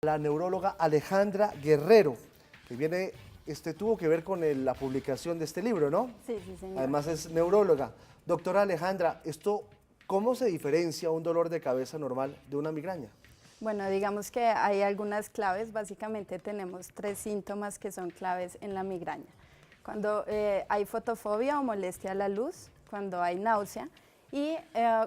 la neuróloga Alejandra Guerrero, que tuvo que ver con la publicación de este libro, ¿no? Sí, sí, señor. Además es neuróloga. Doctora Alejandra, ¿cómo se diferencia un dolor de cabeza normal de una migraña? Bueno, digamos que hay algunas claves. Básicamente tenemos 3 síntomas que son claves en la migraña. Cuando hay fotofobia o molestia a la luz, cuando hay náusea y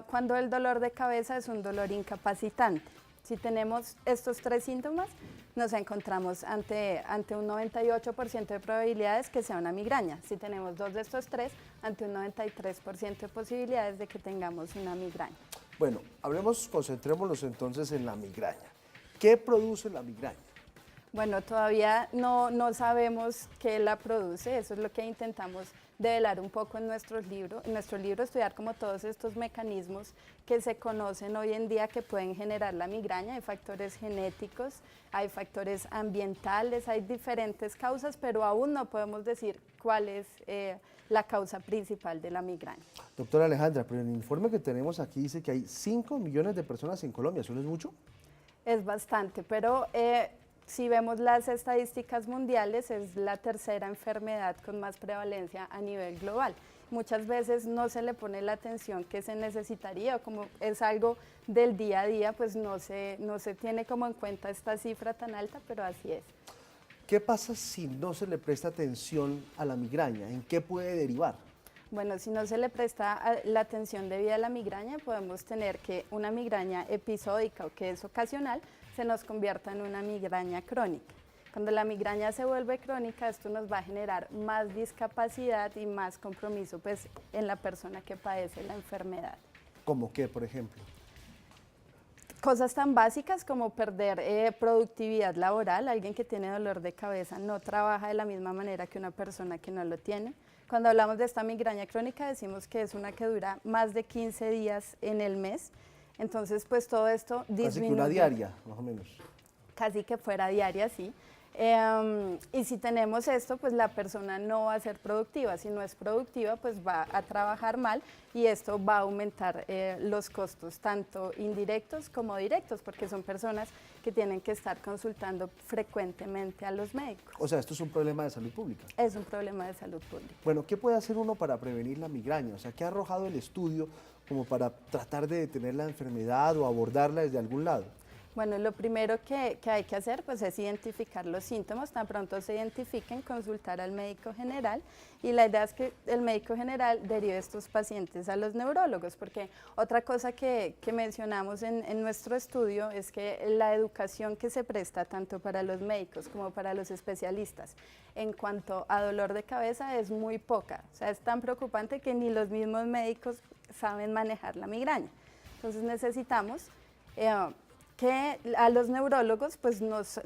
cuando el dolor de cabeza es un dolor incapacitante. Si tenemos estos 3 síntomas, nos encontramos ante un 98% de probabilidades que sea una migraña. Si tenemos 2 de estos 3, ante un 93% de posibilidades de que tengamos una migraña. Bueno, concentrémonos entonces en la migraña. ¿Qué produce la migraña? Bueno, todavía no sabemos qué la produce, eso es lo que intentamos develar un poco en nuestro libro, estudiar como todos estos mecanismos que se conocen hoy en día que pueden generar la migraña. Hay factores genéticos, hay factores ambientales, hay diferentes causas, pero aún no podemos decir cuál es la causa principal de la migraña. Doctora Alejandra, pero en el informe que tenemos aquí dice que hay 5 millones de personas en Colombia, ¿eso no es mucho? Es bastante, pero si vemos las estadísticas mundiales, es la tercera enfermedad con más prevalencia a nivel global. Muchas veces no se le pone la atención que se necesitaría, o como es algo del día a día, pues no se tiene como en cuenta esta cifra tan alta, pero así es. ¿Qué pasa si no se le presta atención a la migraña? ¿En qué puede derivar? Bueno, si no se le presta la atención debida a la migraña, podemos tener que una migraña episódica o que es ocasional se nos convierta en una migraña crónica. Cuando la migraña se vuelve crónica, esto nos va a generar más discapacidad y más compromiso pues, en la persona que padece la enfermedad. ¿Cómo qué, por ejemplo? Cosas tan básicas como perder productividad laboral. Alguien que tiene dolor de cabeza no trabaja de la misma manera que una persona que no lo tiene. Cuando hablamos de esta migraña crónica decimos que es una que dura más de 15 días en el mes. Entonces, pues todo esto disminuye. Casi que una diaria, más o menos. Casi que fuera diaria, sí. Y si tenemos esto, pues la persona no va a ser productiva. Si no es productiva, pues va a trabajar mal y esto va a aumentar los costos, tanto indirectos como directos, porque son personas que tienen que estar consultando frecuentemente a los médicos. O sea, esto es un problema de salud pública. Es un problema de salud pública. Bueno, ¿qué puede hacer uno para prevenir la migraña? O sea, ¿qué ha arrojado el estudio como para tratar de detener la enfermedad o abordarla desde algún lado? Bueno, lo primero que hay que hacer pues, es identificar los síntomas. Tan pronto se identifiquen, consultar al médico general, y la idea es que el médico general derive estos pacientes a los neurólogos, porque otra cosa que mencionamos en nuestro estudio es que la educación que se presta tanto para los médicos como para los especialistas en cuanto a dolor de cabeza es muy poca. O sea, es tan preocupante que ni los mismos médicos saben manejar la migraña. Entonces necesitamos que a los neurólogos pues nos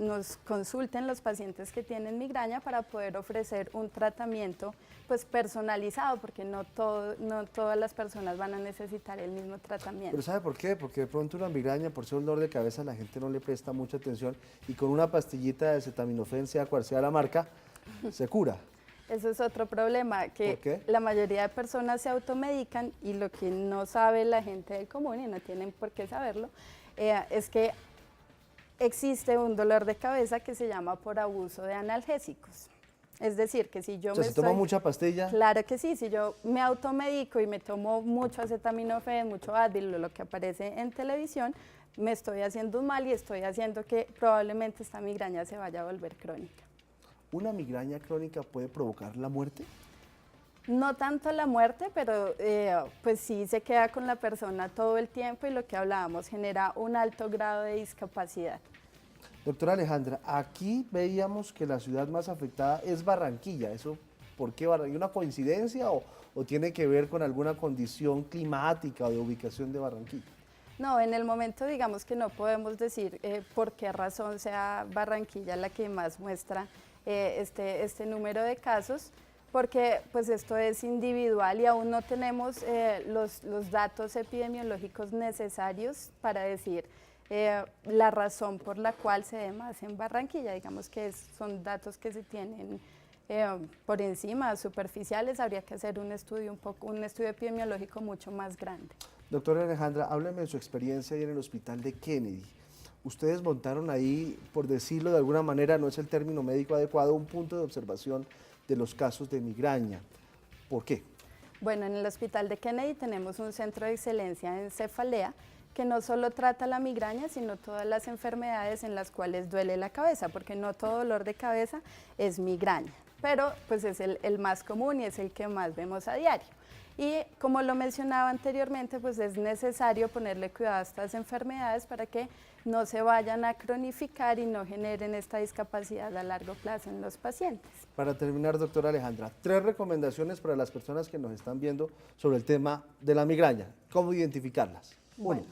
consulten los pacientes que tienen migraña para poder ofrecer un tratamiento pues personalizado, porque no todas las personas van a necesitar el mismo tratamiento. ¿Pero sabe por qué? Porque de pronto una migraña, por ser un dolor de cabeza, la gente no le presta mucha atención y con una pastillita de acetaminofén, sea cual sea la marca, se cura. Eso es otro problema, que la mayoría de personas se automedican y lo que no sabe la gente del común, y no tienen por qué saberlo, es que existe un dolor de cabeza que se llama por abuso de analgésicos. Es decir, que si yo o sea, ¿se toma mucha pastilla? Claro que sí, si yo me automedico y me tomo mucho acetaminofén, mucho Advil, lo que aparece en televisión, me estoy haciendo un mal y estoy haciendo que probablemente esta migraña se vaya a volver crónica. ¿Una migraña crónica puede provocar la muerte? No tanto la muerte, pero pues sí se queda con la persona todo el tiempo y lo que hablábamos genera un alto grado de discapacidad. Doctora Alejandra, aquí veíamos que la ciudad más afectada es Barranquilla. ¿Eso por qué Barranquilla? ¿Una coincidencia o tiene que ver con alguna condición climática o de ubicación de Barranquilla? No, en el momento digamos que no podemos decir por qué razón sea Barranquilla la que más muestra este número de casos, porque pues esto es individual y aún no tenemos los datos epidemiológicos necesarios para decir la razón por la cual se ve más en Barranquilla. Digamos que son datos que se tienen por encima, superficiales. Habría que hacer un estudio epidemiológico mucho más grande. Doctora Alejandra, hábleme de su experiencia ahí en el hospital de Kennedy. ustedes montaron ahí, por decirlo de alguna manera, no es el término médico adecuado, un punto de observación de los casos de migraña. ¿Por qué? Bueno, en el Hospital de Kennedy tenemos un centro de excelencia en cefalea que no solo trata la migraña, sino todas las enfermedades en las cuales duele la cabeza, porque no todo dolor de cabeza es migraña, pero pues es el más común y es el que más vemos a diario. Y como lo mencionaba anteriormente, pues es necesario ponerle cuidado a estas enfermedades para que no se vayan a cronificar y no generen esta discapacidad a largo plazo en los pacientes. Para terminar, doctora Alejandra, 3 recomendaciones para las personas que nos están viendo sobre el tema de la migraña. ¿Cómo identificarlas? Bueno,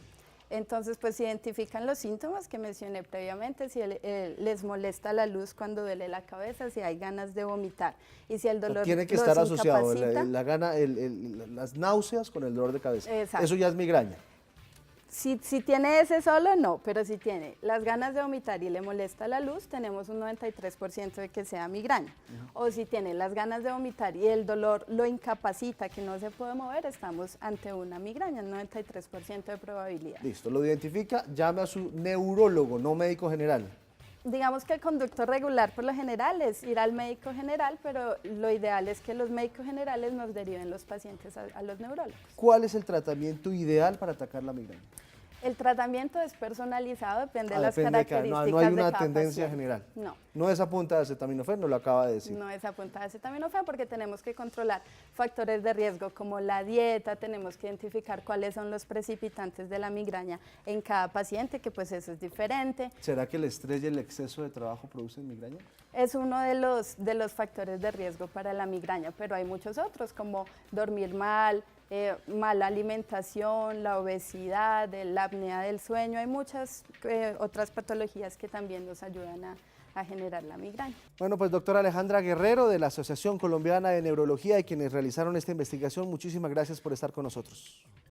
entonces pues identifican los síntomas que mencioné previamente, si les molesta la luz cuando duele la cabeza, si hay ganas de vomitar y si el dolor tiene que los estar asociado incapacita. las náuseas con el dolor de cabeza. Exacto. Eso ya es migraña. Si tiene ese solo, no, pero si tiene las ganas de vomitar y le molesta la luz, tenemos un 93% de que sea migraña. O si tiene las ganas de vomitar y el dolor lo incapacita, que no se puede mover, estamos ante una migraña, 93% de probabilidad. Listo, lo identifica, llame a su neurólogo, no médico general. Digamos que el conducto regular por lo general es ir al médico general, pero lo ideal es que los médicos generales nos deriven los pacientes a los neurólogos. ¿Cuál es el tratamiento ideal para atacar la migraña? El tratamiento es personalizado, depende de las Depende de características no hay una de cada tendencia paciente. general. No. No es a punta de acetaminofén, no lo acaba de decir. No es a punta de acetaminofén porque tenemos que controlar factores de riesgo como la dieta, tenemos que identificar cuáles son los precipitantes de la migraña en cada paciente, que pues eso es diferente. ¿Será que el estrés y el exceso de trabajo producen migraña? Es uno de los factores de riesgo para la migraña, pero hay muchos otros como dormir mal, mala alimentación, la obesidad, la apnea del sueño, hay muchas otras patologías que también nos ayudan a generar la migraña. Bueno, pues doctora Alejandra Guerrero de la Asociación Colombiana de Neurología y quienes realizaron esta investigación, muchísimas gracias por estar con nosotros.